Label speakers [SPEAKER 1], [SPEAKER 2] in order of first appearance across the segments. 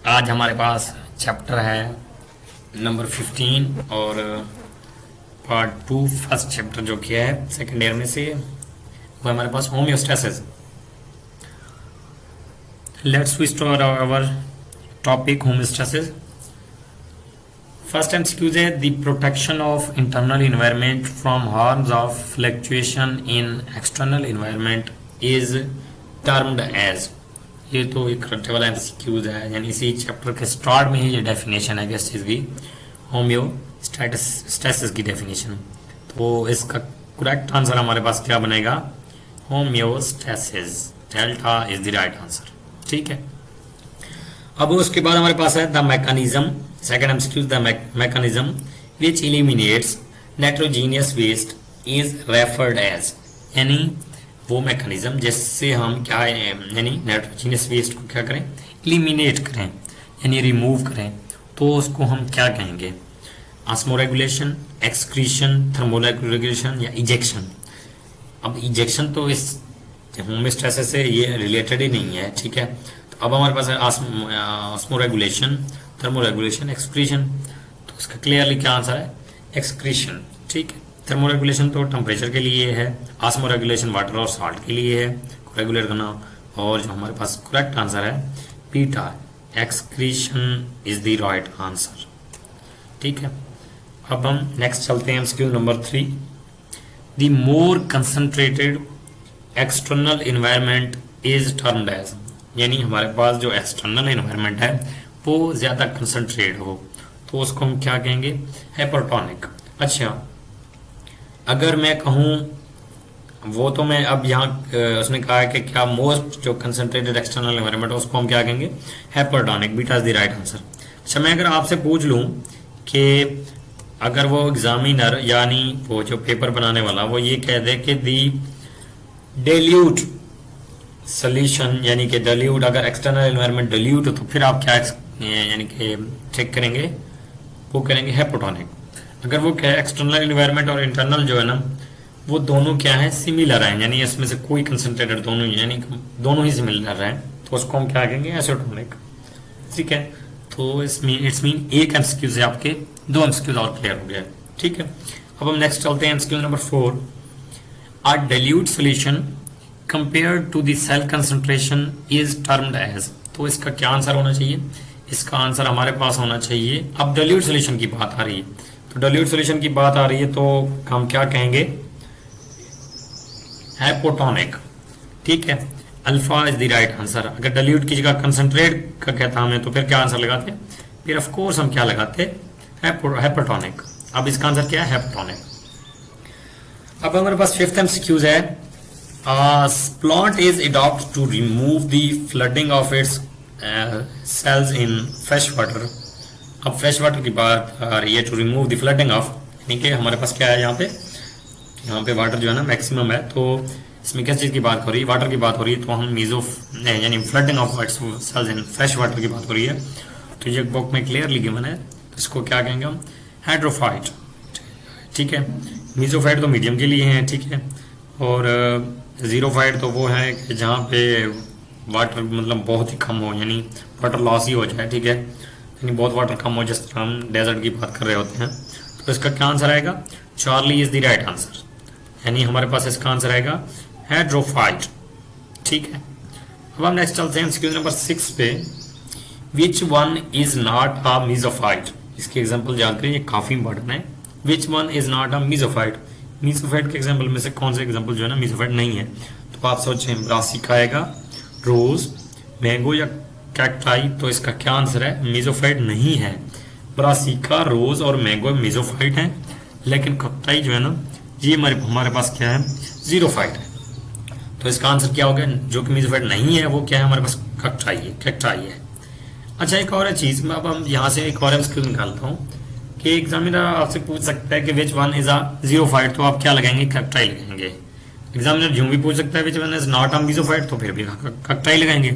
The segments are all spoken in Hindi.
[SPEAKER 1] आज हमारे पास चैप्टर है नंबर 15 और पार्ट 2 फर्स्ट चैप्टर जो किया है सेकेंड ईयर में से वो हमारे पास homeostasis. Let's we start our topic homeostasis. First MCQs है the protection of internal environment from harms of fluctuation in external environment is termed as. ये तो एक रट्टे वाला एमसीक्यूज है, यानी इसी चैप्टर के स्टार्ट में ही ये डेफिनेशन है किस चीज़ की, होम्योस्टेसिस की डेफिनेशन। तो इसका करेक्ट आंसर हमारे पास क्या बनेगा? Homeostasis. Delta is the right answer. ठीक है, अब उसके बाद हमारे पास है the mechanism. Second MCQs the mechanism which eliminates nitrogenous waste is referred as. यानी वो मैकेनिज्म जिससे हम क्या यानी नाइट्रोजीनियस वेस्ट को क्या करें, एलिमिनेट करें यानी रिमूव करें, तो उसको हम क्या कहेंगे? ऑस्मोरेगुलेशन, एक्सक्रीशन, थर्मोरेगुलेशन या इजेक्शन। अब इजेक्शन तो इस होम्योस्टेसिस से ये रिलेटेड ही नहीं है। ठीक है, तो अब हमारे पास है ऑस्मोरेगुलेशन, थर्मोरेगुलेशन, एक्सक्रीशन। तो इसका क्लियरली क्या आंसर है? एक्सक्रीशन। ठीक है, थर्मोरेगुलेशन तो टेम्परेचर के लिए है, ऑस्मोरेगुलेशन वाटर और सॉल्ट के लिए है रेगुलेट करना, और जो हमारे पास करेक्ट आंसर है beta, excretion is the right answer. ठीक है, अब हम नेक्स्ट चलते हैं MCQ number 3। The more concentrated external environment is termed as. यानी हमारे पास जो एक्सटर्नल इन्वायरमेंट है वो ज़्यादा कंसंट्रेट हो तो उसको हम क्या कहेंगे? हाइपरटोनिक। अच्छा, अगर मैं कहूँ वो तो मैं अब यहाँ उसने कहा है कि क्या मोस्ट जो कंसंट्रेटेड एक्सटर्नल एनवायरनमेंट है उसको हम क्या कहेंगे? Hypertonic. Beta is the right answer. अच्छा, मैं अगर आपसे पूछ लूँ कि अगर वो एग्जामिनर यानी वो जो पेपर बनाने वाला वो ये कह दे कि दी डेल्यूट सोल्यूशन, यानी कि डेल्यूट, अगर एक्सटर्नल एनवायरनमेंट डेल्यूट हो तो फिर आप क्या यानी कि चेक करेंगे? वो करेंगे हाइपरटोनिक। अगर वो क्या है एक्सटर्नल इन्वायरमेंट और इंटरनल जो है ना वो दोनों क्या है? सिमिलर है, यानी इसमें से कोई कंसंट्रेटेड दोनों यानी दोनों ही सिमिलर है, तो उसको हम क्या कहेंगे? एसिटोनिक। ठीक है, तो इट्स मीन एक एमसीक्यू से आपके दो एमसीक्यूज और क्लियर हो गया। ठीक है, अब हम नेक्स्ट चलते हैं MCQ number 4। A dilute solution compared to the cell concentration is termed as. तो इसका क्या आंसर होना चाहिए? इसका आंसर हमारे पास होना चाहिए, अब डाइल्यूट सॉल्यूशन की बात आ रही है तो डाइल्यूट सॉल्यूशन की बात आ रही है तो हम क्या कहेंगे? हाइपोटोनिक। ठीक है, alpha is the right answer. अगर डाइल्यूट की जगह कंसंट्रेट का कहता हमें तो फिर क्या आंसर लगाते? फिर ऑफ कोर्स हम क्या लगाते? हाइपोटोनिक। अब इसका आंसर क्या है? हाइपोटोनिक। अब हमारे पास फिफ्थ एमसीक्यूज है plant is adopt to remove the flooding of its cells in fresh water. अब फ्रेश वाटर की बात आ रही है, to remove the flooding of, यानी कि हमारे पास क्या है यहाँ पे वाटर जो है ना मैक्सिमम है, तो इसमें किस चीज़ की बात हो रही है? वाटर की बात हो रही है, तो हम मीजो यानी flooding of cells in fresh water की बात हो रही है। तो ये बुक में क्लियरली गिवन है, तो इसको क्या कहेंगे हम? हाइड्रोफाइट। ठीक है, मीजोफाइट तो मीडियम के लिए हैं। ठीक है, और जीरोफाइट तो वो है कि जहाँ पे वाटर मतलब बहुत ही कम हो, यानी वाटर लॉस ही हो जाए। ठीक है, यानी बहुत वाटर कम हो, जिस तरह हम डेजर्ट की बात कर रहे होते हैं। तो इसका क्या आंसर आएगा? Charlie is the right answer, यानी हमारे पास इसका आंसर आएगा हाइड्रोफाइट। ठीक है, अब हम नेक्स्ट चलते हैं एमसीक्यू नंबर 6 पे। Which one is not a mesophyte. इसके एग्जांपल याद करिए, ये काफी इंपॉर्टेंट है। Which one is not a mesophyte. Mesophyte के एग्जांपल में से कौन से एग्जांपल जो है ना मीजोफाइट नहीं है? तो आप सोचें, ब्रासिका आएगा, रोज, मैंगो या कैक्टाई। तो इसका क्या आंसर है? मेसोफाइट नहीं है। ब्रासिका, रोज और मैंगो मेसोफाइट हैं, लेकिन कैक्टाई जो है ना ये हमारे पास क्या है? जीरोफाइट है। तो इसका आंसर क्या हो गया? जो कि मेसोफाइट नहीं है वो क्या है? हमारे पास कैक्टाई है। अच्छा, एक और चीज मैं अब हम यहाँ से एक और एमसीक्यू निकालता हूँ कि एग्जामिनर आपसे पूछ सकता है कि विच वन इज अ जीरोफाइट, तो आप क्या लगाएंगे? कैक्टाई लगाएंगे। एग्जामिनर यूं भी पूछ सकता है which one is not a mesophyte, तो फिर भी कैक्टाई लगाएंगे।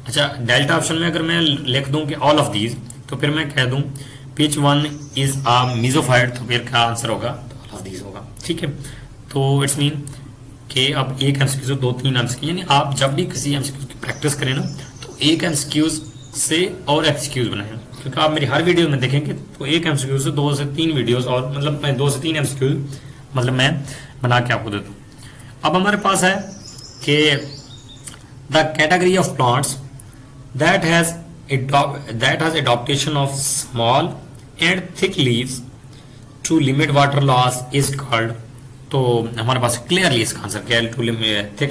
[SPEAKER 1] अच्छा, डेल्टा ऑप्शन में अगर मैं लिख दूं कि ऑल ऑफ दीज, तो फिर मैं कह दूं विच वन इज अ मेसोफाइट, तो फिर क्या आंसर होगा? तो ऑल ऑफ दीज होगा। ठीक है, तो इट्स मीन कि अब एक एमसीक्यू से 2-3 एमसीक्यू, यानी आप जब भी किसी एमसीक्यू की प्रैक्टिस करें ना तो एक एमसीक्यूज से और एमसीक्यूज बनाए, क्योंकि आप मेरी हर वीडियो में देखेंगे तो एक एमसीक्यू से 2 से 3 वीडियोस, और मतलब मैं 2 से 3 एमसीक्यूज मतलब मैं बना के आपको देता हूँ। अब हमारे पास है कि the category of plants that has adaptation of small and thick leaves to limit water loss is called। तो हमारे पास क्लियरली इसका आंसर क्या है, टू लिमिट थिक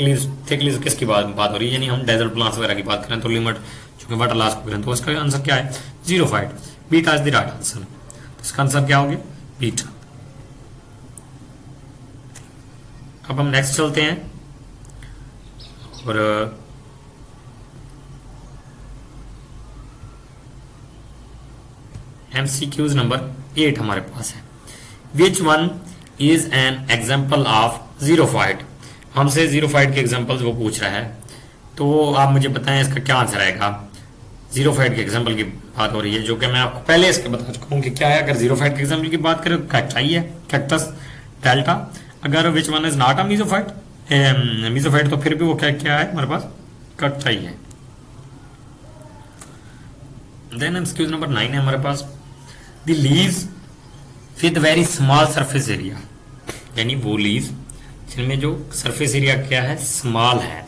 [SPEAKER 1] लीव्स किसकी बात हो रही है, यानी हम डेजर्ट प्लांट्स वगैरह की बात करें तो लिमिट चूंकि वाटर लॉस को करें, तो इसका आंसर क्या है, xerophyte. Beta is the right answer. तो इसका आंसर क्या हो गया, बीटा। अब हम नेक्स्ट चलते हैं और MCQs नंबर 8 हमारे पास है। Which one is an example of xerophyte. हमसे जीरोफाइट के एग्जाम्पल्स वो पूछ रहा है, तो आप मुझे बताएं इसका क्या आंसर आएगा। जीरोफाइट के एग्जाम्पल की बात हो रही है, जो कि मैं आपको पहले इसके बता चुका हूँ कि क्या है। अगर जीरोफाइट के एग्जाम्पल की बात करें तो कैक्टाई है, कैक्टस डेल्टा। अगर which one is not a mesophyte तो फिर भी वो क्या है हमारे पास, कैक्टाई है। देन MCQ नंबर 9 है हमारे पास, the leaves with very small surface area, यानी वो लीव्स जिनमें जो सरफेस एरिया क्या है, स्मॉल है,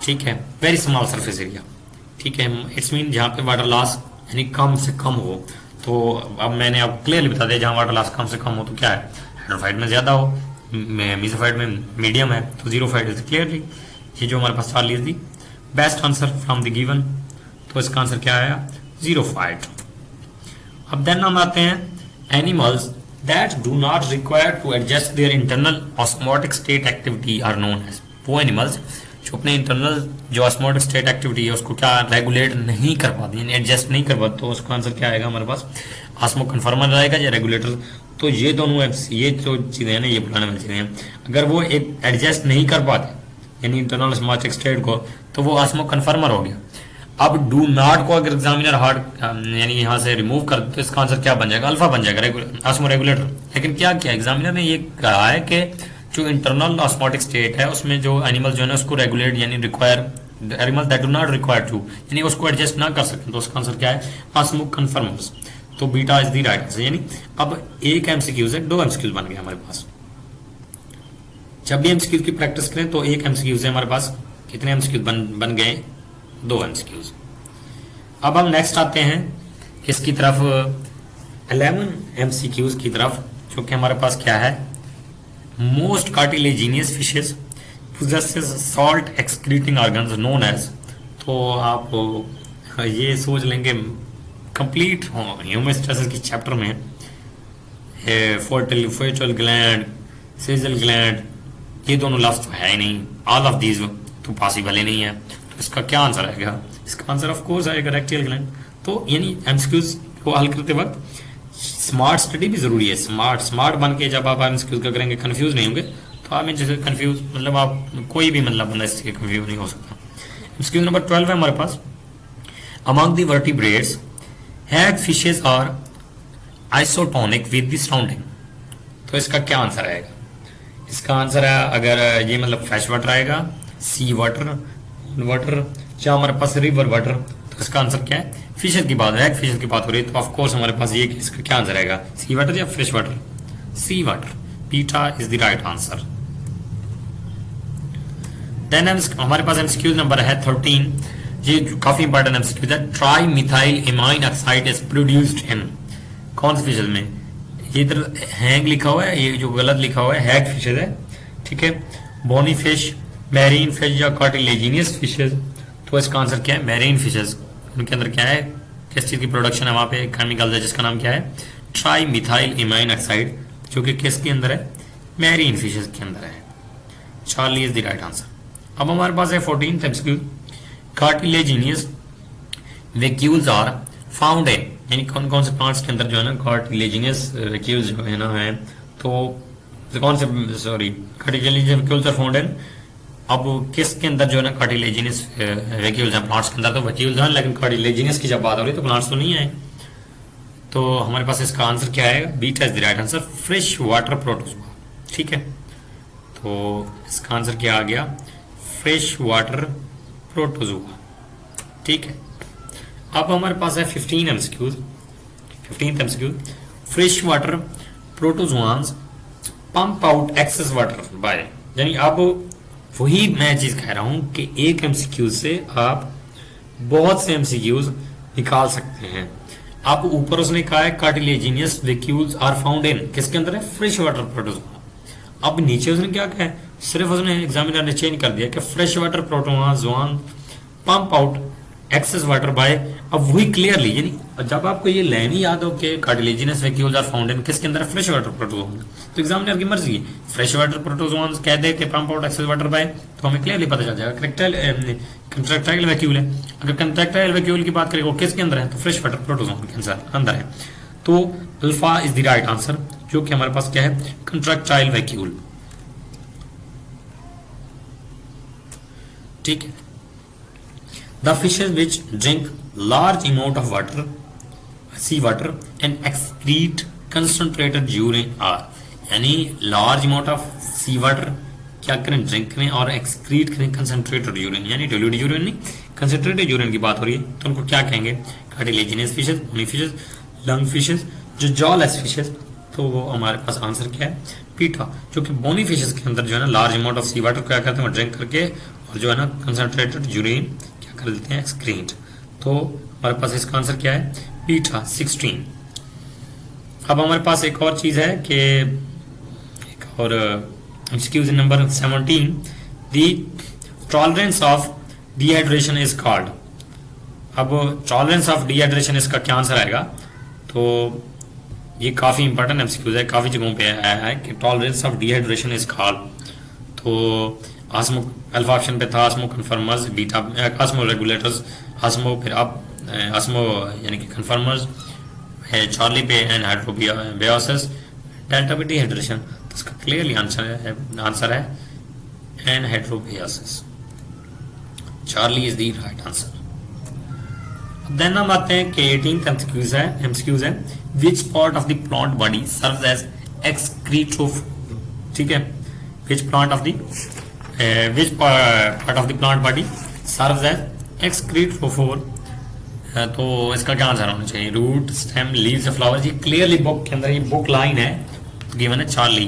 [SPEAKER 1] ठीक है, वेरी स्मॉल सरफेस एरिया, ठीक है। इट्स मीन जहाँ पे वाटर लॉस यानी कम से कम हो। तो अब मैंने आपको क्लियरली बता दिया, जहाँ वाटर लॉस कम से कम हो तो क्या है, हेड्रोफाइट में ज्यादा हो, मीसोफाइट में मीडियम है, तो जीरोफाइट इज क्लियरली ये जो हमारे पास 4 leaves the. Best answer from the given, तो इसका आंसर क्या आया, जीरोफाइट। अब देन हम आते हैं animals that do not require to adjust their internal osmotic state activity are known as. वो एनिमल्स जो अपने इंटरनल जो ऑस्मोटिक स्टेट एक्टिविटी है उसको क्या रेगुलेट नहीं कर पाती, यानी एडजस्ट नहीं कर पाती, तो उसका आंसर क्या आएगा हमारे पास, ऑस्मो कन्फर्मर आएगा या रेगुलेटर। तो ये दोनों ये जो चीजें हैं ना, ये बुलाने वाली चीजें हैं, अगर वो एक एडजस्ट नहीं कर पाते यानी इंटरनल ऑस्मोटिक स्टेट को, तो वो ऑस्मो कन्फर्मर हो गया। अब डू नॉट को अगर एग्जामिनर हार्ड यानी यहाँ से रिमूव कर तो इसका आंसर क्या बन जाएगा, अल्फा बन जाएगा, ऑस्मो रेगुलेटर। लेकिन क्या किया एग्जामिनर ने, ये कहा है कि जो इंटरनल ऑस्मोटिक स्टेट है उसमें जो एनिमल जो है उसको रेगुलेट यानी require, animal that do not require to यानी उसको एडजस्ट ना कर सकते, तो उसका आंसर क्या है, ऑस्मो कन्फर्मर्स। तो beta is the right answer. यानी अब एक MCQ है, 2 MCQ बन गए हमारे पास। जब भी MCQ की प्रैक्टिस करें तो एक MCQ से हमारे पास कितने MCQ बन गए, 2 MCQs। अब हम नेक्स्ट आते हैं किसकी तरफ, 11 MCQs की तरफ, जो कि हमारे पास क्या है, most cartilaginous fishes possesses salt excreting organs known as। तो आप ये सोच लेंगे कंप्लीट ह्यूमस्टेसिस की चैप्टर में फोएटल ग्लैंड, सेजल ग्लैंड, ये दोनों लफ्ज तो है ही नहीं, ऑल ऑफ दीज तो पॉसिबल ही नहीं है। तो इसका क्या आंसर आएगा, इसका आंसर ऑफ कोर्स आएगा रेक्टियल ग्लैंड। तो यानी MCQs को हल करते वक्त स्मार्ट स्टडी भी जरूरी है। स्मार्ट बन के जब आप MCQs का करेंगे कंफ्यूज नहीं होंगे, तो आप जैसे कंफ्यूज मतलब आप कोई भी मतलब बंदा इससे कंफ्यूज नहीं हो सकता। MCQ नंबर 12 है हमारे पास, among the vertebrates hag fishes are isotonic with the surrounding. तो इसका क्या आंसर आएगा, इसका आंसर है अगर ये मतलब फ्रेश वाटर आएगा, सी वाटर या हमारे पास रिवर वाटर, तो इसका आंसर क्या है, फिशेस की बात है, फिशेस की बात हो रही है, तो ऑफ कोर्स हमारे पास ये इसका क्या आंसर आएगा, सी वाटर या fresh water, sea water. Beta is the right answer. Then हमारे पास MCQ नंबर है 13, ये काफी इंपॉर्टेंट MCQ है। Trimethylamine oxide is produced in, कौन से फिशेज में, ये इधर हैंग लिखा हुआ है, ये जो गलत लिखा हुआ है हैग फिशेज है, ठीक है, बोनी फिश, मैरीन फिश या कार्टिलेजिनियस फिशेज। तो इसका आंसर क्या है, मैरीन फिशेज। उनके अंदर क्या है, किस चीज की प्रोडक्शन है वहां पे, केमिकल है जिसका नाम क्या है, ट्राई मिथाइल इमाइन ऑक्साइड, जो कि किसके अंदर है, मैरीन फिशेज के अंदर है। Charlie is the right answer. अब हमारे पास है 14th MCQ, cartilaginous vacuoles are found in, यानी कौन कौन से प्लांट्स के अंदर जो है ना कार्टिलेजिनियस वैक्यूल्स जो है ना है, तो कौन से cartilaginous vacuoles are found in. अब किसके अंदर जो है ना कार्टिलेजिनियस वैक्यूल्स हैं, प्लांट्स के अंदर तो वैक्यूल्स हैं, लेकिन कार्टिलेजिनियस की जब बात हो रही है तो प्लांट्स तो नहीं है। तो हमारे पास इसका आंसर क्या आएगा, beta is the right answer, fresh water protozoa, ठीक है। तो इसका आंसर क्या आ गया, फ्रेश वाटर प्रोटोजोआ, ठीक है। अब हमारे पास है 15 MCQs. 15th MCQ, fresh water protozoans pump out excess water by, यानी अब वही मैं चीज कह रहा हूं कि एक एमसीक्यू से आप बहुत से एमसीक्यूज निकाल सकते हैं। अब ऊपर उसने कहा है cartilaginous vacuoles are found in, किसके अंदर है, फ्रेश वाटर प्रोटोजोआ। अब नीचे उसने क्या कहा है, सिर्फ उसने एग्जामिनर ने चेंज कर दिया कि fresh water protozoan pump out excess water bye. अब वही क्लियरली, यानी जब आपको ये लाइन ही याद हो कि cartilaginous vacuoles are found in किसके अंदर, फ्रेश वाटर प्रोटोजोआ, तो एग्जामिनर की मर्जी है, फ्रेश वाटर प्रोटोजोआंस कह दे कि pump out excess water by, तो हमें क्लियरली पता चल जाएगा कंट्रैक्टाइल वैक्यूल है। अगर कंट्रैक्टाइल वैक्यूल की बात करें वो किसके अंदर है, तो फ्रेश वाटर प्रोटोजोआ के अंदर है। तो alpha is the right answer, जो कि हमारे पास क्या है, कंट्रैक्टाइल वैक्यूल। ठीक है। The fishes which drink large amount of water, sea water and excrete concentrated urine are, यानी large amount of sea water क्या करें, ड्रिंक करें और एक्सक्रीट करें कंसंट्रेटेड यूरिन, यानी डिल्यूटेड यूरिन नहीं, कंसंट्रेटेड यूरिन की बात हो रही है, तो उनको क्या कहेंगे, cartilaginous fishes, bony fishes, lung fishes, जो जॉलेस फिशेस। तो वो हमारे पास आंसर क्या है, पीठा, जो कि बोनी फिशेस के अंदर जो है ना large amount of sea water क्या करते हैं, ड्रिंक करके और जो है ना कंसंट्रेटेड यूरिन क्या कर देते हैं, एक्सक्रीट। तो हमारे पास इसका आंसर क्या है, पीठा 16। अब हमारे पास एक और चीज है कि एक और excuse number 17, the tolerance of dehydration is called. अब टॉलरेंस ऑफ डिहाइड्रेशन इसका क्या आंसर आएगा, तो ये काफी इंपॉर्टेंट एमसीक्यूज है, काफी जगहों पे आया है कि tolerance of dehydration is called. तो आस्मो अल्फा ऑप्शन पे था, osmo conformers, beta osmo regulators, osmo फिर अब आस्मो यानी कि कन्फर्मर्स है, चार्ली पे एनहाइड्रोबियोसिस, डेल्टा पे डिहाइड्रेशन। तो इसका क्लियरली आंसर है anhydrobiosis, Charlie is the right answer. Then हम आते हैं कि 18th एमसीक्यूज है which part of the plant body serves as excretophore. ठीक है, which part of the plant body serves as excretophore. तो इसका क्या आंसर होना चाहिए, रूट, स्टेम, लीव्स, फ्लावर्स। ये क्लियरली बुक के अंदर ये बुक लाइन है, गिवन है चार्ली,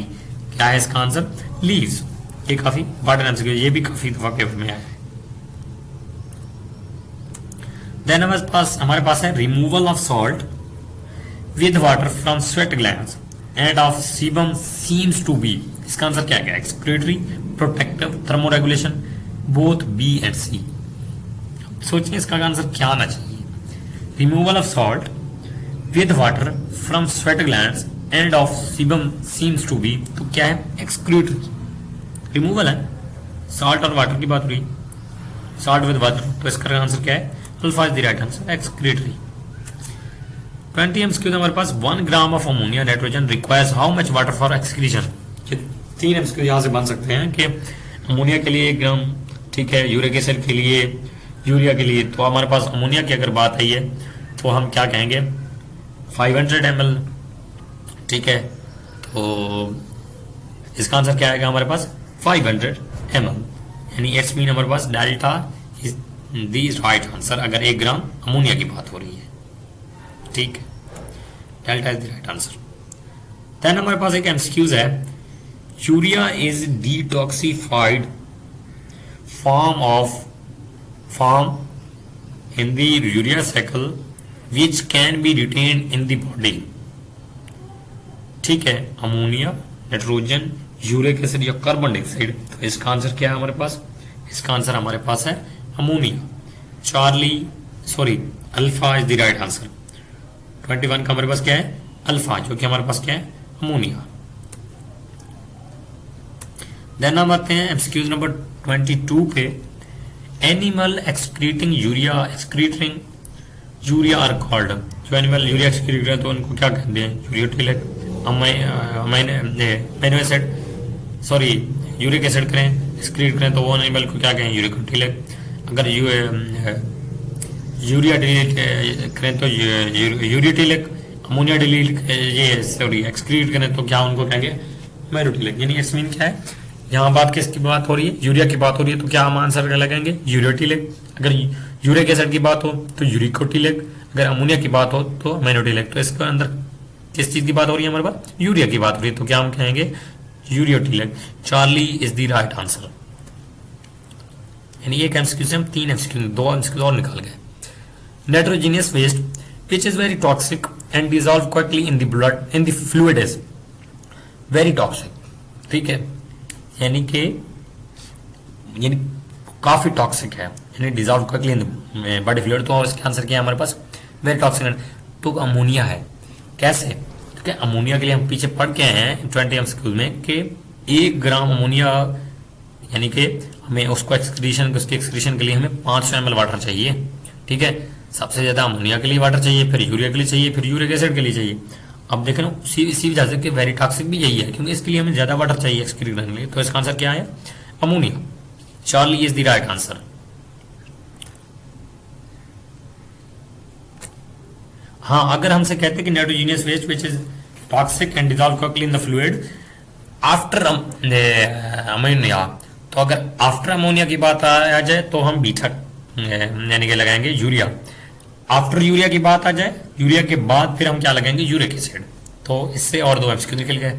[SPEAKER 1] क्या है इसका आंसर, लीव्स। ये काफी इंपॉर्टेंट आंसर, ये भी काफी दफा पेपर में आया है। देन हमारे पास है removal of salt with water from sweat glands and of sebum seems to be. इसका आंसर क्या है, excretory, protective, thermoregulation, both B and C. सोचिए इसका आंसर क्या आना चाहिए, removal of salt with water from sweat glands and of sebum seems to be, तो क्या है, एक्सक्रीटरी। रिमूवल है, सॉल्ट और वाटर की बात हो रही, सॉल्ट विद वाटर, तो इसका आंसर क्या है, alpha is the right answer, excretory. 20 MCQ हमारे पास 1 gram of ammonia nitrogen requires how much water for excretion. 3 MCQ यहाँ से बन सकते हैं कि अमोनिया के लिए 1 ग्राम, ठीक है, यूरिक एसिड के लिए, यूरिया के लिए। तो हमारे पास अमोनिया की अगर बात आई है तो हम क्या कहेंगे, 500 ml। ठीक है, तो इसका आंसर क्या आएगा हमारे पास, 500 ml, यानी इट्स मीन हमारे पास delta is the right answer अगर 1 ग्राम अमोनिया की बात हो रही है। ठीक है, delta is the right answer. Then हमारे पास एक एमसीक्यूज है, urea is detoxified form in the urea cycle which can be retained in the body। ठीक है, अमोनिया, नाइट्रोजन, यूरिक एसिड या कार्बन डाइऑक्साइड। तो इसका आंसर क्या है हमारे पास, इसका आंसर हमारे पास है ammonia, alpha is the right answer. 21 का हमारे पास क्या है, अल्फा, जो कि हमारे पास क्या है, अमोनिया। देन हम आते हैं एमसीक्यूज नंबर 22 पे, animal excreting urea are called. जो एनिमल यूरिया एक्सक्रीट करें तो उनको क्या कहते हैं, ureotelic, amino acid, sorry uric acid करें, एक्सक्रीट करें तो वो एनिमल को क्या कहें, यूरियोटिलिक। अगर यूरिया डिलीट करें तो यूरियोटिलिक, अमोनिया डिलीट ये सॉरी एक्सक्रीट करें तो क्या उनको कहेंगे, मैरोटिलिक। यानी इट्स मीन क्या है, यहाँ बात किसकी बात हो रही है, यूरिया की बात हो रही है, तो क्या हम आंसर क्या लगाएंगे, यूरियोटिलिक। अगर यूरिक एसिड की बात हो तो यूरिकोटिलेक, अगर अमोनिया की बात हो तो अमीनोटिलेक। तो इसके अंदर किस चीज की बात हो रही है हमारे पास? यूरिया की बात हो रही है, तो क्या हम कहेंगे? Ureotelic. Charlie is the right answer. यानी एक एमसीक्यू से हम 3 एमसीक्यू, 2 एमसीक्यू और निकाल गए। Nitrogenous waste which is very toxic and dissolve quickly in the blood in the fluid is very toxic. ठीक है, यानी काफी टॉक्सिक है, यानी dissolve quickly in body fluid. तो इसका आंसर क्या है हमारे पास? Very toxic. तो अमोनिया है। कैसे? क्योंकि अमोनिया के लिए हम पीछे पढ़ के आए हैं 20 एमसीक्यू में कि 1 ग्राम अमोनिया, यानी कि हमें उसको उसके एक्सक्रीशन के लिए हमें 500 ml वाटर चाहिए। ठीक है, सबसे ज्यादा अमोनिया के लिए वाटर चाहिए, फिर यूरिया के लिए चाहिए, फिर यूरिक एसिड के लिए चाहिए। अब देखें ना, इसी वजह से कि वेरी टॉक्सिक भी यही है, क्योंकि इसके लिए हमें ज्यादा वाटर चाहिए एक्सक्रीट करने के लिए। तो इसका आंसर क्या है? Ammonia. Charlie is the right answer. हाँ, अगर हमसे कहते हैं कि nitrogenous waste which is toxic and dissolve quickly in the fluid after ammonia, तो अगर आफ्टर अमोनिया की बात आ जाए तो हम बीटा यानी कि लगाएंगे यूरिया। आफ्टर यूरिया की बात आ जाए, यूरिया के बाद फिर हम क्या लगाएंगे? Uric acid. तो इससे और 2 एमसीक्यू निकल गए।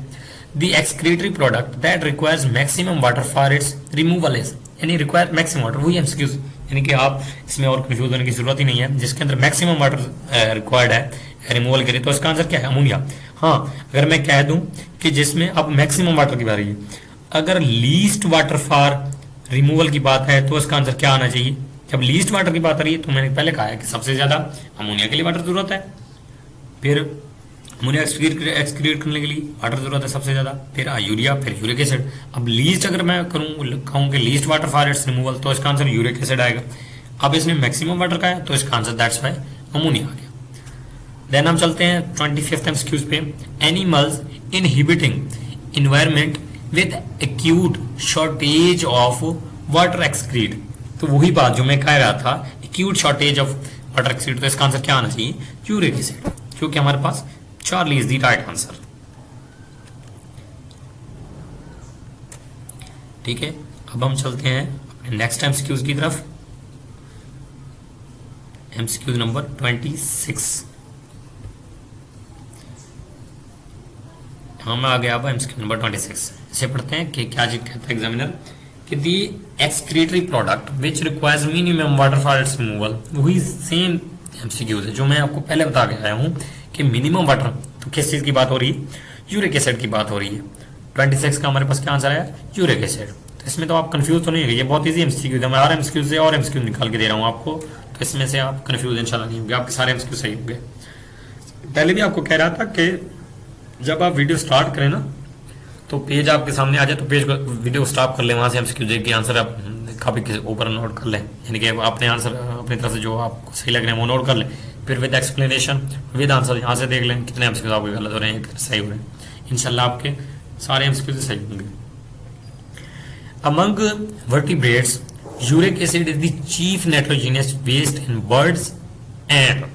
[SPEAKER 1] The excretory product that requires maximum water for its removal is, यानी रिक्वायर मैक्सिमम वाटर, वही एमसीक्यू, यानी कि आप इसमें और कंफ्यूज होने की जरूरत ही नहीं है। जिसके अंदर मैक्सिमम वाटर रिक्वायर्ड है रिमूवल के लिए, तो इसका आंसर क्या है? अमोनिया। हाँ, अगर मैं कह दूं कि जिसमें अब मैक्सिमम वाटर की बारी है, अगर लीस्ट वाटर फॉर रिमूवल की बात है तो इसका आंसर क्या आना चाहिए? जब लीस्ट वाटर की बात आ रही है तो मैंने पहले कहा है कि सबसे ज्यादा अमोनिया के लिए वाटर जरूरत है, फिर अमोनिया एक्सक्रीट करने के लिए वाटर जरूरत है सबसे ज्यादा, फिर यूरिया, फिर यूरिक एसिड। अब लीस्ट अगर मैं कहूँ कि least water for its removal, तो इसका आंसर यूरिक एसिड आएगा। अब इसने मैक्सिमम वाटर का है तो इसका आंसर दैट्स वाई अमोनिया आ गया। देन हम चलते हैं 25th एमसीक्यूज पे। Animals inhibiting environment with acute shortage of water excrete. तो वही बात जो मैं कह रहा था, acute shortage of water excrete, तो इसका आंसर क्या आना चाहिए? यूरिक एसिड, क्योंकि हमारे पास Charlie is the right answer. ठीक है, अब हम चलते हैं अपने नेक्स्ट एमसीक्यूज की तरफ। MCQ number 26। हम आ गया अब एमसीक्यू नंबर 26। इसे पढ़ते हैं कि क्या जी कहता है एग्जामिनर कि the excretory product which requires minimum water for its removal. वही सेम एमसीक्यूज है जो मैं आपको पहले बता के आया हूँ कि मिनिमम वाटर, तो किस चीज की बात हो रही है? यूरिक एसिड की बात हो रही है। 26 का हमारे पास क्या आंसर है? Uric acid. तो इसमें तो आप कंफ्यूज तो नहीं होंगे, ये बहुत इजी एमसीक्यू है। मैं हर एमसीक्यू से और एमसीक्यू निकाल के दे रहा हूँ आपको, तो इसमें से आप कंफ्यूज इंशाल्लाह नहीं होंगे, आपके सारे एमसीक्यू सही होंगे। पहले भी आपको कह रहा था कि जब आप वीडियो स्टार्ट करें ना, तो पेज आपके सामने आ जाए तो पेज को वीडियो स्टॉप कर लें, वहां से एमसीक्यू देख के आंसर आप काफी के ऊपर नोट कर लें, यानी कि अपने आंसर अपनी तरफ से जो आपको सही लग रहे हैं वो नोट कर लें, फिर विद एक्सप्लेनेशन विद आंसर यहाँ से देख लें कितने एमसीक्यू आपके गलत हो रहे हैं, कितने सही हो रहे हैं। इंशाल्लाह आपके सारे एमसीक्यू सही होंगे। Among vertebrates uric acid is the chief nitrogenous waste in birds and.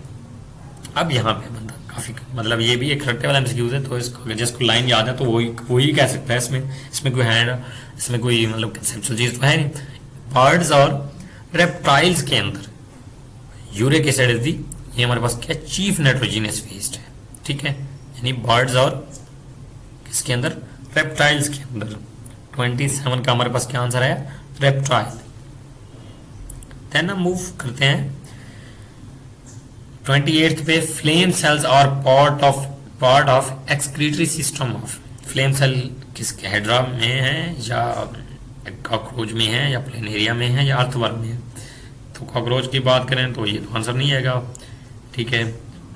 [SPEAKER 1] अब यहाँ पे बंदा काफी, मतलब ये भी एक रट्टे वाला एमसीक्यूज है, तो इसको जिसको लाइन याद है तो वही कह सकता है। इसमें कोई है, इसमें कोई मतलब कंसेप्चुअल चीज तो है नहीं। बर्ड्स और रेप्टाइल्स के अंदर यूरिक एसिड इज दी, ये हमारे पास क्या चीफ नाइट्रोजनियस वेस्ट है। ठीक है, यानी बर्ड्स और किसके अंदर? रेप्टाइल्स के अंदर। 27 का हमारे पास क्या आंसर है? रेप्टाइल। देन हम मूव करते हैं 28 पे। फ्लेम सेल्स और part of excretory system of. Flame cell किसके? हेड्रा में है या कॉकरोच में है या प्लेनेरिया में है या अर्थवर्म में है? तो कॉकरोच की बात करें तो ये तो आंसर नहीं आएगा। ठीक है,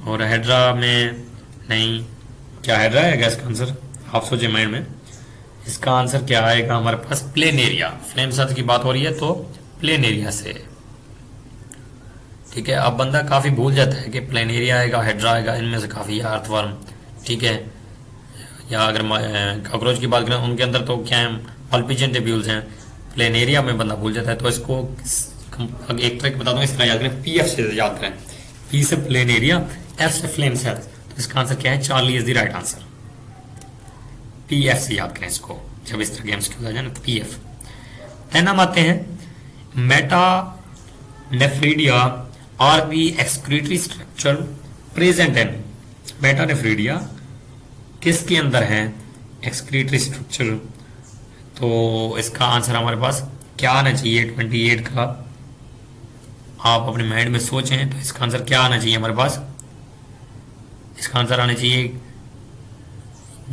[SPEAKER 1] और हेड्रा में नहीं, क्या हेड्रा है इसका आंसर? आप सोचे माइंड में, इसका आंसर क्या आएगा हमारे पास? प्लेनेरिया। फ्लेम सेल्स की बात हो रही है तो प्लेनेरिया से। ठीक है, अब बंदा काफी भूल जाता है कि प्लेनेरिया आएगा, हेड्रा आएगा, इनमें से काफी, या अर्थवर्म। ठीक है, या अगर कॉकरोच की बात करें उनके अंदर तो क्या है? पल्पिजन टेब्यूल्स हैं। प्लेनेरिया में बंदा भूल जाता है, तो इसको एक ट्रिक बता दूं, इस तरह याद करें, पीएफ से याद करें। पी से प्लेनेरिया, एफ से फ्लेम सेल। तो इसका आंसर क्या है? Charlie is the right answer. PF से याद करें इसको, जब इस तरह गेम्स की आ जाए ना, पीएफ। देन हम आते हैं nephridia are the excretory structure present in, metanephridia किसके अंदर है, एक्सक्रीटरी स्ट्रक्चर। तो इसका आंसर हमारे पास क्या आना चाहिए 28 का, आप अपने माइंड में सोचें तो इसका आंसर क्या आना चाहिए हमारे पास, इसका आंसर आना चाहिए,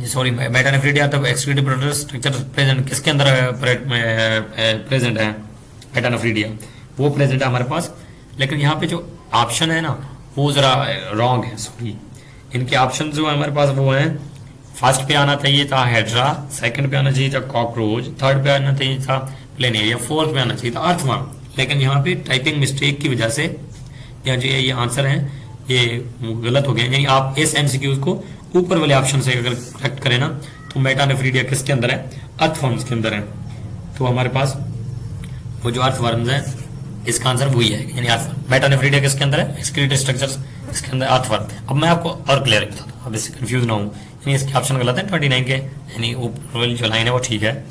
[SPEAKER 1] सॉरी मेटा नेफ्रीडिया तो एक्सक्रीटरी स्ट्रक्चर प्रेजेंट किसके अंदर प्रेजेंट है, मेटा नेफ्रीडिया वो प्रेजेंट है हमारे पास। लेकिन यहाँ पे जो ऑप्शन है ना वो जरा रॉन्ग है, सॉरी इनके ऑप्शन जो है हमारे पास वो है, फर्स्ट पे आना चाहिए था हेड्रा, सेकंड पे आना चाहिए था कॉकरोच, थर्ड पे आना चाहिए था प्लेनेरिया, फोर्थ पे आना चाहिए था अर्थवर्म। लेकिन यहाँ पे टाइपिंग मिस्टेक की वजह से या जो ये आंसर है ये गलत हो गया, यानी आप इस एमसीक्यूज को ऊपर वाले ऑप्शन से अगर करेक्ट करें ना तो मेटा नेफ्रीडिया किसके अंदर है, अर्थवर्म्स के अंदर है। तो हमारे पास वो जो अर्थवर्म्स है इसका आंसर वही है, यानी अर्थवर्म। मेटा नेफ्रीडिया किसके अंदर है, एक्सक्रीटरी स्ट्रक्चर्स इसके अंदर अर्थवर्म। अब मैं आपको और क्लियर बताता हूँ, अब इससे कंफ्यूज ना हूँ, यानी इसके ऑप्शन गलत है 29 के, यानी ऊपर वाली जो लाइन है वो ठीक है।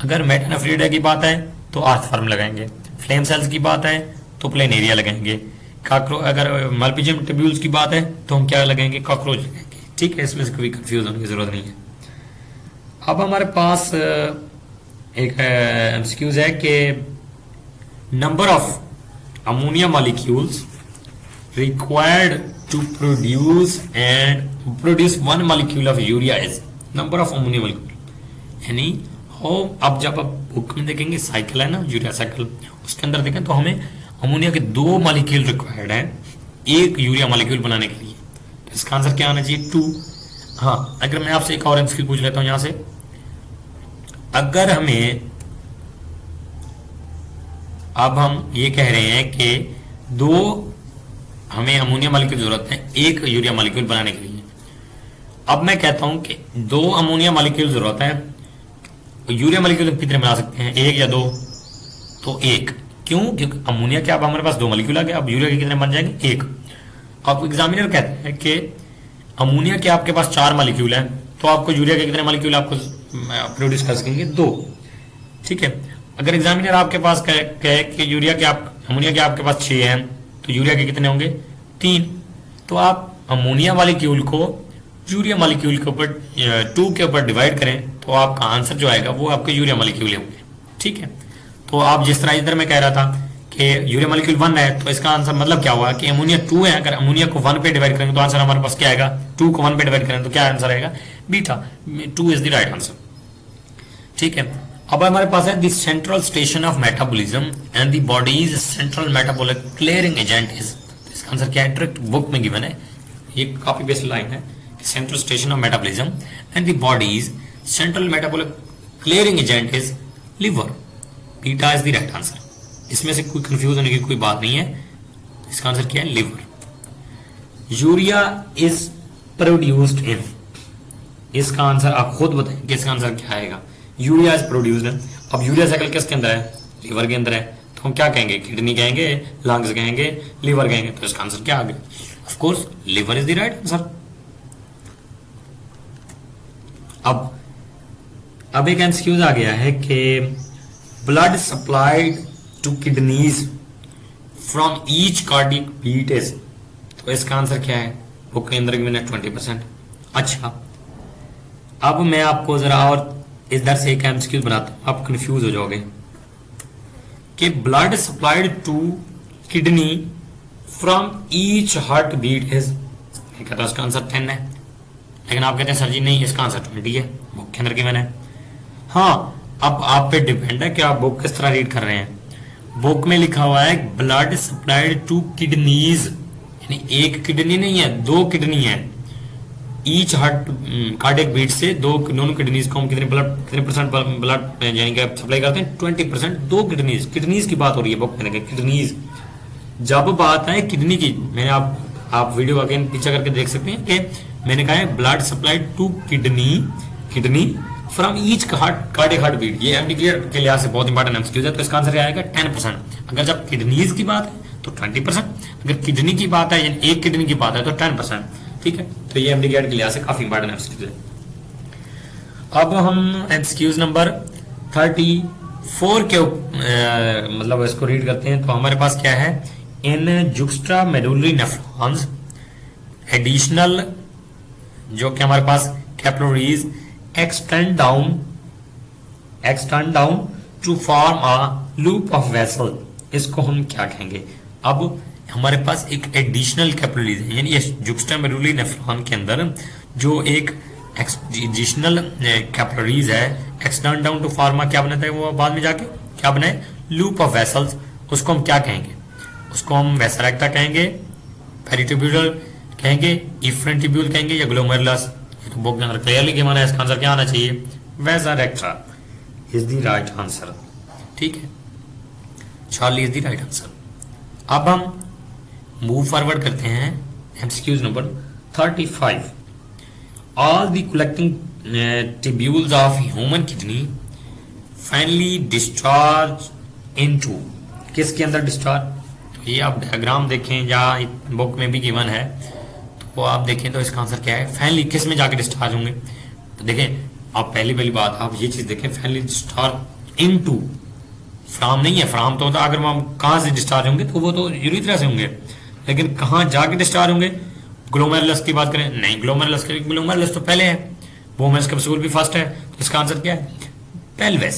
[SPEAKER 1] अगर मेटा नेफ्रीडिया की बात है तो अर्थवर्म लगाएंगे, फ्लेम सेल्स की बात है तो प्लेनेरिया लगाएंगे, अगर मल्पीजियम ट्यूब्यूल्स की बात है तो हम क्या लगाएंगे, कॉकरोच लगाएंगे। ठीक है, इसमें से कोई कंफ्यूज होने की जरूरत नहीं है। अब हमारे पास एक एमसीक्यूज है कि number of ammonia molecules required to produce one molecule of urea is number of ammonia molecule, यानी हो अब जब आप बुक में देखेंगे साइकिल है ना यूरिया साइकिल, उसके अंदर देखें तो हमें अमोनिया के 2 मॉलिक्यूल रिक्वायर्ड है एक यूरिया मॉलिक्यूल बनाने के लिए। तो इसका आंसर क्या आना चाहिए 2। हाँ, अगर मैं आपसे एक और एमसीक्यू पूछ लेता हूं यहां से, अगर हमें अब हम ये कह रहे हैं कि 2 हमें अमोनिया मॉलिक्यूल की जरूरत है एक यूरिया मॉलिक्यूल बनाने के लिए। अब मैं कहता हूं कि 2 अमोनिया मॉलिक्यूल जरूरत है, यूरिया मॉलिक्यूल कितने बना सकते हैं, 1 या 2? तो 1। क्यों? क्योंकि अमोनिया के अब हमारे पास 2 मॉलिक्यूल आ गए, अब यूरिया के कितने बन जाएंगे, 1। अब एग्जामिनर कहते हैं कि अमोनिया के आपके पास 4 मॉलिक्यूल हैं, तो आपको यूरिया के कितने मॉलिक्यूल आपको प्रोड्यूस कर सकेंगे, 2। ठीक है, अगर एग्जामिनर आपके पास कहे कि यूरिया के अमोनिया के आपके पास 6 हैं तो यूरिया के कितने होंगे, 3। तो आप अमोनिया मॉलिक्यूल को यूरिया मॉलिक्यूल के ऊपर 2 के ऊपर डिवाइड करें तो आपका आंसर जो आएगा वो आपके यूरिया मॉलिक्यूल होंगे। ठीक है, तो आप जिस तरह इधर मैं कह रहा था कि यूरिया मॉलिक्यूल 1 है तो इसका आंसर मतलब क्या हुआ कि अमोनिया 2 है, अगर अमोनिया को 1 पे डिवाइड करेंगे तो आंसर हमारे पास क्या आएगा, 2 को 1 पे डिवाइड करें तो क्या आंसर आएगा, beta. 2 is the right answer. ठीक है, अब हमारे पास है the central station of metabolism and the bodies central metabolic clearing agent is, इसका आंसर क्या है, डायरेक्ट बुक में गिवन है, ये कॉपी पेस्ट लाइन है, central station of metabolism and the bodies central metabolic clearing agent is liver, beta is the right answer. इसमें से कोई कंफ्यूज होने की कोई बात नहीं है, इसका आंसर क्या है, लिवर। यूरिया इज प्रोड्यूस्ड इन, इसका आंसर आप खुद बताएं कि इसका आंसर क्या आएगा, यूरिया इज प्रोड्यूस्ड इन। अब यूरिया साइकिल किसके अंदर है, लिवर के अंदर है, तो हम क्या कहेंगे, किडनी कहेंगे, लंग्स कहेंगे, लिवर कहेंगे, तो इसका आंसर क्या आ गया, of course liver is the right answer. अब एक एमसीक्यूज आ गया है कि blood supplied to kidneys from each cardiac beat is, तो इसका आंसर क्या है, बुक के अंदर गिवन है 20%। अच्छा, अब मैं आपको जरा और इधर से एक एमसीक्यू बनाता हूं, आप कंफ्यूज हो जाओगे कि blood supplied to kidney from each heart beat is, मैं कहता हूं इसका आंसर 10 है, लेकिन आप कहते हैं सर जी नहीं इसका आंसर 20 है, बुक के अंदर गिवन है। हाँ, अब आप पे डिपेंड है कि आप बुक किस तरह रीड कर रहे हैं। बुक में लिखा हुआ है ब्लड सप्लाइड टू किडनीज, यानी एक किडनी नहीं है, 2 किडनी है, ईच हार्ट कार्डियक बीट से दोनों किडनीज को हम कितने परसेंट ब्लड यानी कि सप्लाई करते हैं, 20%, 2 किडनीज की बात हो रही है बुक में, किडनीज। जब बात है किडनी की, मैंने आप वीडियो अगेन पीछे करके देख सकते हैं कि मैंने कहा है blood supplied to kidney from each cardiac heart beat, ये एमडीक्लियर के लिहाज से बहुत इंपॉर्टेंट एमसीक्यू है, तो इसका आंसर आएगा 10%। अगर जब किडनीज की बात है तो 20%, अगर किडनी की बात है यानी एक किडनी की बात है तो 10%। ठीक है, तो ये एमडीक्लियर के लिहाज से काफी इंपॉर्टेंट एमसीक्यू है। अब हम एमसीक्यूज नंबर 34 फोर के मतलब इसको रीड करते हैं तो हमारे पास क्या है, in juxtamedullary nephrons additional जो कि हमारे पास capillaries extend down to form a loop of vessel. इसको हम क्या कहेंगे, अब हमारे पास एक एडिशनल कैपिलरीज है, यानी जुक्स्ट्रा मेडुलरी नेफ्रॉन के अंदर जो एक एडिशनल कैपिलरीज है एक्सटेंड डाउन टू फॉर्म क्या बनाता है, वो बाद में जाके क्या बनाए, लूप ऑफ वेसल्स। उसको हम क्या कहेंगे, उसको हम वेसा रेक्टा कहेंगे, पेरिट्यूब्यूलर कहेंगे, इफ्रेंटिब्यूल कहेंगे या ग्लोमेरुलस। ये तो बुक के अंदर क्लियरली गिवन है, इसका आंसर क्या आना चाहिए, vasa recta is the right answer. ठीक है, Charlie is the right answer. अब हम मूव फॉरवर्ड करते हैं MCQs number 35। All the collecting tubules of human kidney finally discharge into, किसके अंदर डिस्चार्ज, तो ये आप डायग्राम देखें या बुक में भी गिवन है तो आप देखें तो इसका आंसर क्या है, फाइनली किस में जाके डिस्चार्ज होंगे। तो देखें आप पहली बात आप ये चीज देखें, फाइनली डिस्चार्ज इनटू, फ्रॉम नहीं है, फ्रॉम तो होता अगर हम कहां से डिस्चार्ज होंगे तो वो तो यूरिथ्रा से होंगे, लेकिन कहां जाके डिस्चार्ज होंगे, ग्लोमेरुलस की बात करें नहीं, ग्लोमेरुलस तो पहले है, बोमेंस कैप्सूल भी फर्स्ट है, तो इसका आंसर क्या है, पेल्विस।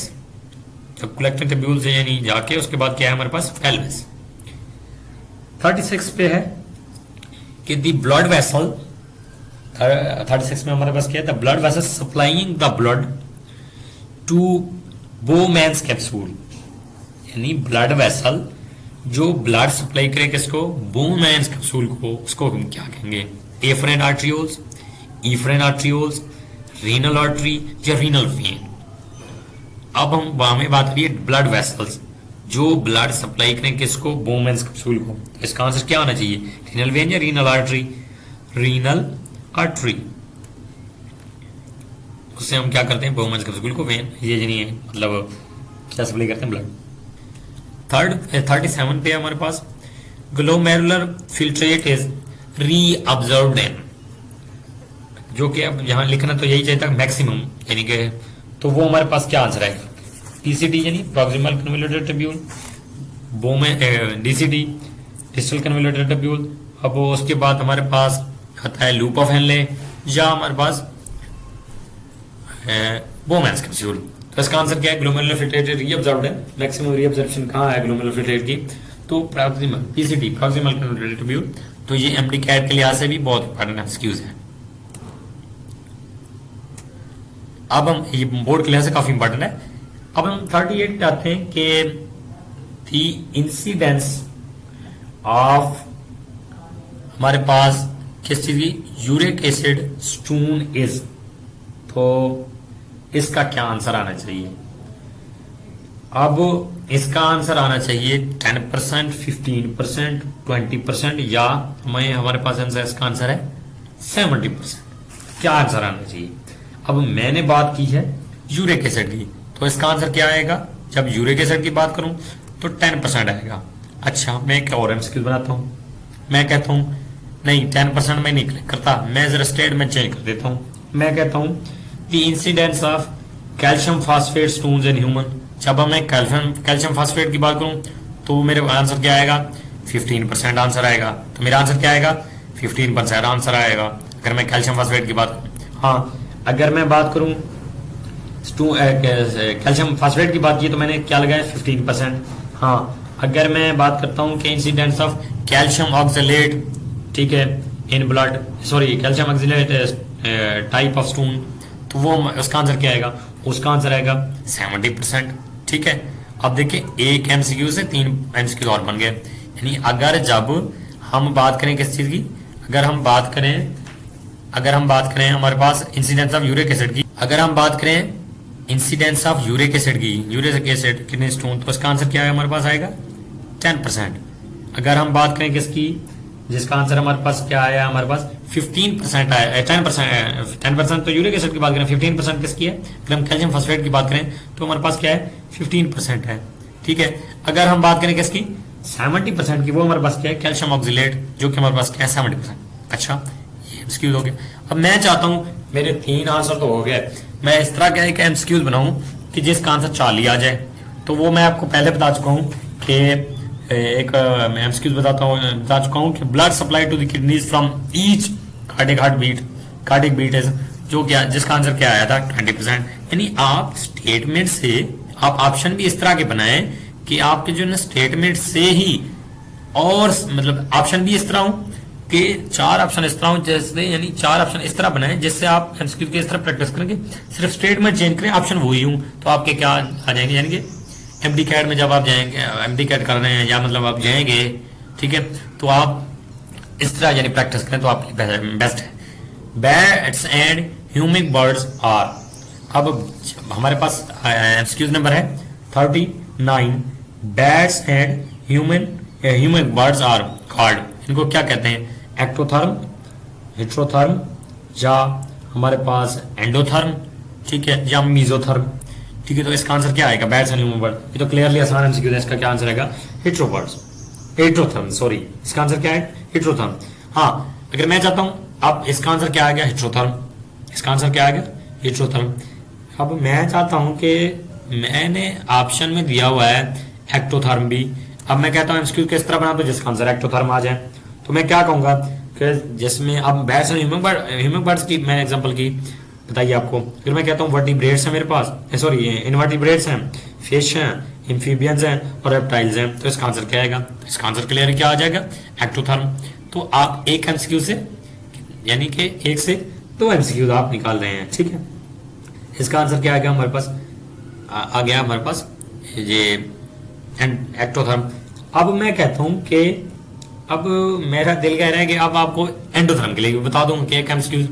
[SPEAKER 1] जब कलेक्टिंग ट्यूब्यूल से यानी जाके उसके बाद क्या है हमारे पास, पेल्विस। 36 पे है कि द ब्लड वेसल, 36 में हमारे पास क्या है, the blood vessel supplying the blood to Bowman's capsule, यानी ब्लड वेसल जो ब्लड सप्लाई करे किसको, बोमेंस कैप्सूल को, उसको हम क्या कहेंगे, afferent arterioles, efferent arterioles, renal artery या रीनल वेन। अब हम हमें बात करिए ब्लड वेसल्स जो ब्लड सप्लाई करें किसको, बोमेंस कैप्सूल को। इसका आंसर क्या होना चाहिए, रीनल वेन या रीनल आर्टरी, रीनल आर्टरी। उससे हम क्या करते हैं, बोमेंस कैप्सूल को वेन, ये नहीं है मतलब क्या सप्लाई करते हैं, ब्लड। 37 पे हमारे पास ग्लोमेरुलर फिल्ट्रेट इज रीअब्जॉर्ब्ड इन, जो कि अब यहां लिखना तो यही चाहिए था मैक्सिमम, यानी कि तो वो हमारे पास क्या आंसर आएगा, पीसीटी यानी proximal convoluted tubule, DCT distal convoluted tubule. अब उसके बाद हमारे पास आता है लूप ऑफ हेनले या हमारे पास बोमेंस कैप्सूल। तो इसका आंसर क्या है, ग्लोमेरुलर फिल्ट्रेट रीअब्जॉर्ब्ड है, मैक्सिमम रीअब्जॉर्प्शन कहां है ग्लोमेरुलर फिल्ट्रेट की, तो proximal PCT proximal convoluted tubule. तो ये एमडी कैट के लिहाज से भी बहुत इंपॉर्टेंट एमसीक्यूज है। अब हम ये बोर्ड के लिहाज से काफी इंपॉर्टेंट है। अब हम 38 पे आते हैं कि द इंसिडेंस ऑफ हमारे पास किस चीज की, यूरिक एसिड स्टोन इज, तो इसका क्या आंसर आना चाहिए। अब इसका आंसर आना चाहिए 10%, 15%, 20% या हमारे पास आंसर, इसका आंसर है 70%। क्या आंसर आना चाहिए। अब मैंने बात की है यूरिक एसिड की, तो इसका आंसर क्या आएगा, जब यूरिक एसिड की बात करूं तो 10% आएगा। अच्छा मैं एक और एमसीक्यू बनाता हूं, मैं कहता हूं नहीं 10% में नहीं क्लिक करता, मैं जरा स्टेटमेंट चेंज कर देता हूं, मैं कहता हूं the incidence of calcium phosphate stones in human. जब मैं कैल्शियम फास्फेट की बात करूं तो मेरे आंसर क्या आएगा, 15% आंसर आएगा। तो मेरा आंसर क्या आएगा, 15% आंसर आएगा अगर मैं कैल्शियम फास्फेट की बात करूं। हाँ अगर मैं बात करूं कैल्शियम फास्फेट की बात की तो मैंने क्या लगाया, 15%। हाँ अगर मैं बात करता हूं कि इंसिडेंस ऑफ कैल्शियम ऑक्सलेट, ठीक है, in blood, sorry calcium oxalate type of stone, तो वो उसका आंसर क्या आएगा, उसका आंसर आएगा 70%। ठीक है, अब देखिए एक एमसीक्यू से 3 एमसीक्यू और बन गए। यानी अगर जब हम बात करें किस चीज की, अगर हम बात करें हमारे पास इंसिडेंस ऑफ यूरिक एसिड की, अगर हम बात करें इंसिडेंस ऑफ यूरिक एसिड की, यूरिक एसिड किडनी स्टोन, तो इसका आंसर क्या है हमारे पास आएगा 10%। अगर हम बात करें किसकी, जिसका आंसर हमारे पास क्या आया, हमारे पास 15% आया, 10% तो यूरिक एसिड की बात करें, 15% किसकी है, अगर हम कैल्शियम फॉस्फेट की बात करें तो हमारे पास क्या है 15% है। ठीक है, अगर हम बात करें किसकी 70% की, वो हमारे पास क्या है कैल्शियम ऑक्सिलेट, जो कि हमारे पास क्या है 70%। अच्छा ये एमसीक्यूज हो गए। अब मैं चाहता हूं मेरे 3 आंसर तो हो गए, मैं इस तरह का एक एमसीक्यूज बनाऊं कि जिसका आंसर 40 आ जाए। तो तो वो मैं आपको पहले बता चुका हूँ कि एक मैं एमसीक्यूज बता चुका हूँ कि blood supply to the kidneys from each cardiac beat is, जो क्या जिसका आंसर क्या आया था 20%। यानी आप स्टेटमेंट से आप ऑप्शन भी इस तरह के बनाए कि आपके जो ना स्टेटमेंट से ही, और मतलब ऑप्शन भी इस तरह हो कि 4 ऑप्शन इस तरह हो जैसे, यानी 4 ऑप्शन इस तरह बनाए जिससे आप एमसीक्यू के इस तरह प्रैक्टिस करेंगे, सिर्फ स्टेटमेंट चेंज करें ऑप्शन वही हूं तो आपके क्या आ जाएंगे, यानी कि एमडी कैट में जब आप जाएंगे, एमडी कैट कर रहे हैं या मतलब आप जाएंगे, ठीक है, तो आप इस तरह यानी प्रैक्टिस करें तो आपके बेस्ट है। Bats and humming birds are, अब हमारे पास एमसीक्यूज नंबर है 39। Bats and humming birds are called, इनको क्या कहते हैं, एक्टोथर्म, हेट्रोथर्म, या हमारे पास एंडोथर्म, ठीक है, या मीजोथर्म, ठीक है। तो इसका आंसर क्या आएगा, बैट्स एंड ह्यूमन बर्ड, ये तो क्लियरली आसान एमसीक्यू है, इसका क्या आंसर आएगा, हेट्रोथर्म, सॉरी इसका आंसर क्या है, हेट्रोथर्म। हाँ, अगर मैं चाहता हूं, अब इसका आंसर क्या आ गया, हेट्रोथर्म, इसका आंसर क्या आ गया, हेट्रोथर्म। अब मैं चाहता हूं कि मैंने ऑप्शन में दिया हुआ है एक्टोथर्म भी, अब मैं कहता हूं एमसीक्यू किस तरह बना तो जिसका आंसर एक्टोथर्म आ जाए, तो मैं क्या कहूंगा कि जिसमें अब बैट्स एंड ह्यूमन बर्ड्स की मैं एग्जांपल की बताइए आपको, फिर मैं कहता हूँ वर्टिब्रेट्स हैं मेरे पास, सॉरी इनवर्टिब्रेट्स हैं, फिश हैं, एम्फीबियंस हैं और रेप्टाइल्स हैं, तो इसका आंसर क्या आएगा, तो इसका आंसर क्लियर क्या आ जाएगा, एक्टोथर्म। तो आप एक एमसीक्यू से, यानी कि 1 से 2 एमसीक्यू आप निकाल रहे हैं, ठीक है। इसका आंसर क्या आ गया हमारे पास, आ गया हमारे पास ये एक्टोथर्म। अब मैं कहता हूं कि अब मेरा दिल कह रहा है कि अब आपको एंडोथर्म के लिए बता दूं कि एक एमसीक्यू,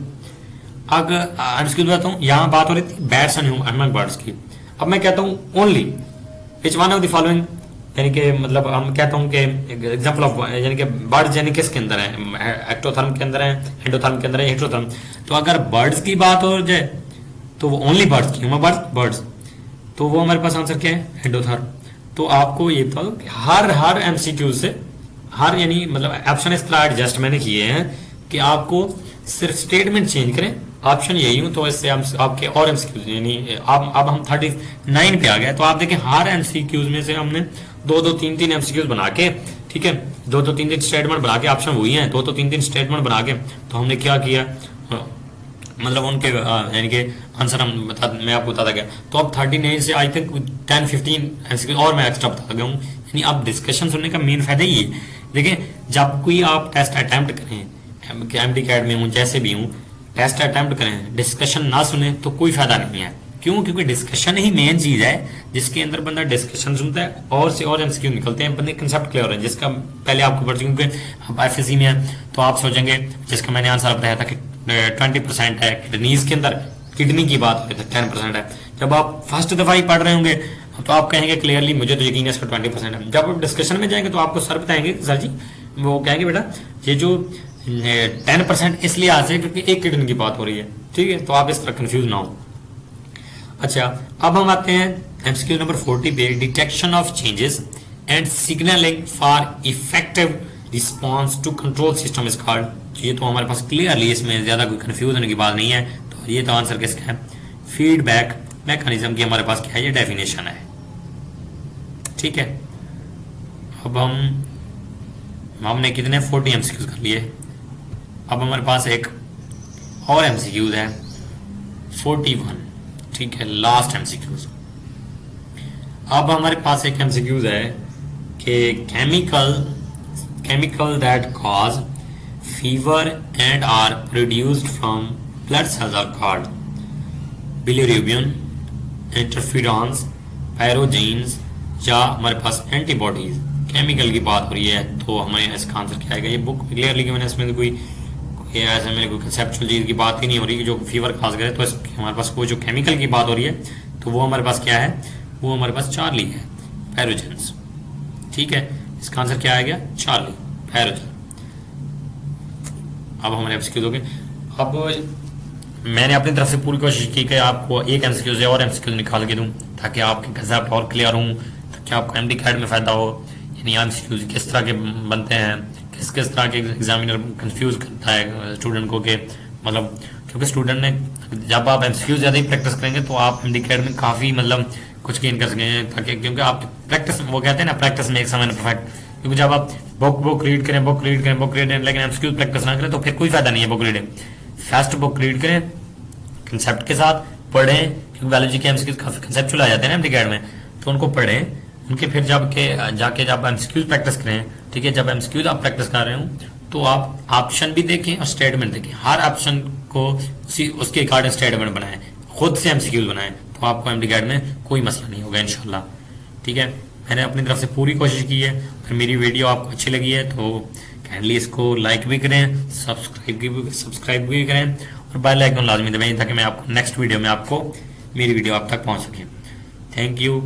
[SPEAKER 1] अगर एमसीक्यू बताता हूं, यहां बात हो रही थी बैट्स एंड ह्यूमन बर्ड्स की, अब मैं कहता हूं only which one of the following, यानी कि मतलब हम कहता हूं कि एग्जांपल ऑफ, यानी कि बर्ड्स यानी किसके अंदर है, एक्टोथर्म के अंदर है, एंडोथर्म के अंदर है, हेट्रोथर्म। तो अगर बर्ड्स की बात हो जाए तो वो ओनली बर्ड्स की, ह्यूमन बर्ड्स, तो वो हमारे पास आंसर क्या है, एंडोथर्म। तो आपको ये बता दो कि हर एमसीक्यू से हर, यानी मतलब ऑप्शन इस तरह एडजस्ट मैंने किए हैं कि आपको सिर्फ स्टेटमेंट चेंज करें, ऑप्शन यही हूं, तो इससे हम आपके और एमसीक्यूज, यानी अब हम 39 पे आ गए, तो आप देखें हर एमसीक्यूज में से हमने 2-2, 3-3 एमसीक्यूज बना के, ठीक है, 2-2, 3-3 स्टेटमेंट बना के, ऑप्शन वही हैं, 2-2, 3-3 स्टेटमेंट बना के, तो हमने क्या किया, मतलब उनके यानी कि आंसर मैं आपको बताता गया। तो अब 39 से आई थिंक 10-15 एमसीक्यू और मैं एक्स्ट्रा बता गया हूँ, यानी अब डिस्कशन सुनने का मेन फायदा ये है। देखिए, जब कोई आप टेस्ट अटेम्प्ट करें, एमडी कैट में हूँ जैसे भी हूँ, टेस्ट अटेम्प्ट करें, डिस्कशन ना सुने तो कोई फायदा नहीं है। क्यों? क्योंकि डिस्कशन ही मेन चीज है, जिसके अंदर बंदा डिस्कशन सुनता है और से और एमसीक्यू निकलते हैं, बंदे कंसेप्ट क्लियर हो रहे हैं, जिसका पहले आपको पढ़, क्योंकि आप एफएससी में है तो आप सोचेंगे, जिसका मैंने आंसर बताया था कि 20% है, किडनीज के अंदर किडनी की बात हो रही थी 10% है। जब आप फर्स्ट दफा ही पढ़ रहे होंगे तो आप कहेंगे क्लियरली मुझे तो यकीन है इसका 20% है। जब आप डिस्कशन में जाएंगे तो आपको सर बताएंगे, सर जी वो कहेंगे बेटा ये जो 10% इसलिए आज है क्योंकि एक किडनी की बात हो रही है, ठीक है, तो आप इस तरह कंफ्यूज ना हो। अच्छा, अब हम आते हैं एमसीक्यू नंबर 40 पे, detection of changes and signalling for effective response to control system is called. ये तो हमारे पास क्लियरली, इसमें ज्यादा कोई कंफ्यूज होने की बात नहीं है, तो ये तो आंसर किसका है, फीडबैक मैकेनिज्म की हमारे पास क्या है, ये डेफिनेशन है, ठीक है। अब हमने कितने 40 एमसीक्यूज कर लिए, अब हमारे पास एक और एमसीक्यूज है 41, ठीक है, लास्ट एमसीक्यूज। अब हमारे पास एक एमसीक्यूज है कि chemical that cause fever and are produced from blood cells are called bilirubin, interferons, pyrogens, या हमारे पास एंटीबॉडीज। केमिकल की बात हो रही है तो हमारे इसका आंसर क्या आएगा, ये बुक क्लियरली कि मैंने इसमें कोई ऐसे मेरे कोई कंसेप्चुअल चीज की बात ही नहीं हो रही जो फीवर खास करे, तो हमारे पास कोई जो केमिकल की बात हो रही है तो वो हमारे पास क्या है, वो हमारे पास चार्ली है, पैरोजेंस, ठीक है। इसका आंसर क्या आ गया, चार्ली, पैरोजेन। अब हमारे एमसीक्यूज हो गए। अब मैंने अपनी तरफ से पूरी कोशिश की कि आपको एक एमसीक्यू से और एमसीक्यू निकाल के दूं ताकि आपके कंसेप्ट और क्लियर हों, ताकि आपको एमडी कैट में फायदा हो, यानी एमसीक्यूज किस तरह के बनते हैं, किस किस तरह के एग्जामिनर कंफ्यूज करता है स्टूडेंट को, कि मतलब क्योंकि स्टूडेंट ने जब आप एमसीक्यू ज़्यादा ही प्रैक्टिस करेंगे तो आप एमडी कैट में काफ़ी मतलब कुछ गेन कर सकें, ताकि क्योंकि आप प्रैक्टिस, वो कहते हैं ना practice makes a man perfect. क्योंकि जब आप बुक रीड करें, बुक रीड करें, लेकिन एमसीक्यू प्रैक्टिस ना करें तो फिर कोई फायदा नहीं है book reading. First book read करें कंसेप्ट के साथ, पढ़ें, क्योंकि बायोलॉजी के एमसीक्यू काफी कंसेप्चुअल आ जाते हैं ना एमडी में, तो उनको पढ़ें, उनके फिर जाके जब एमसीक्यूज प्रैक्टिस करें, ठीक है, जब एमसीक्यूज आप प्रैक्टिस कर रहे हो तो आप ऑप्शन भी देखें और स्टेटमेंट देखें, हर ऑप्शन को उसके अकॉर्डिंग स्टेटमेंट बनाएं, खुद से एमसीक्यूज बनाएं, तो आपको एमडी में कोई मसला नहीं होगा इंशाल्लाह। ठीक है, मैंने अपनी तरफ से पूरी कोशिश की है। फिर मेरी वीडियो आपको अच्छी लगी है तो काइंडली इसको लाइक भी करें, सब्सक्राइब भी करें और बेल आइकन लाजमी दबाएं, ताकि मैं आपको नेक्स्ट वीडियो में आपको मेरी वीडियो आप तक पहुंच सके। Thank you.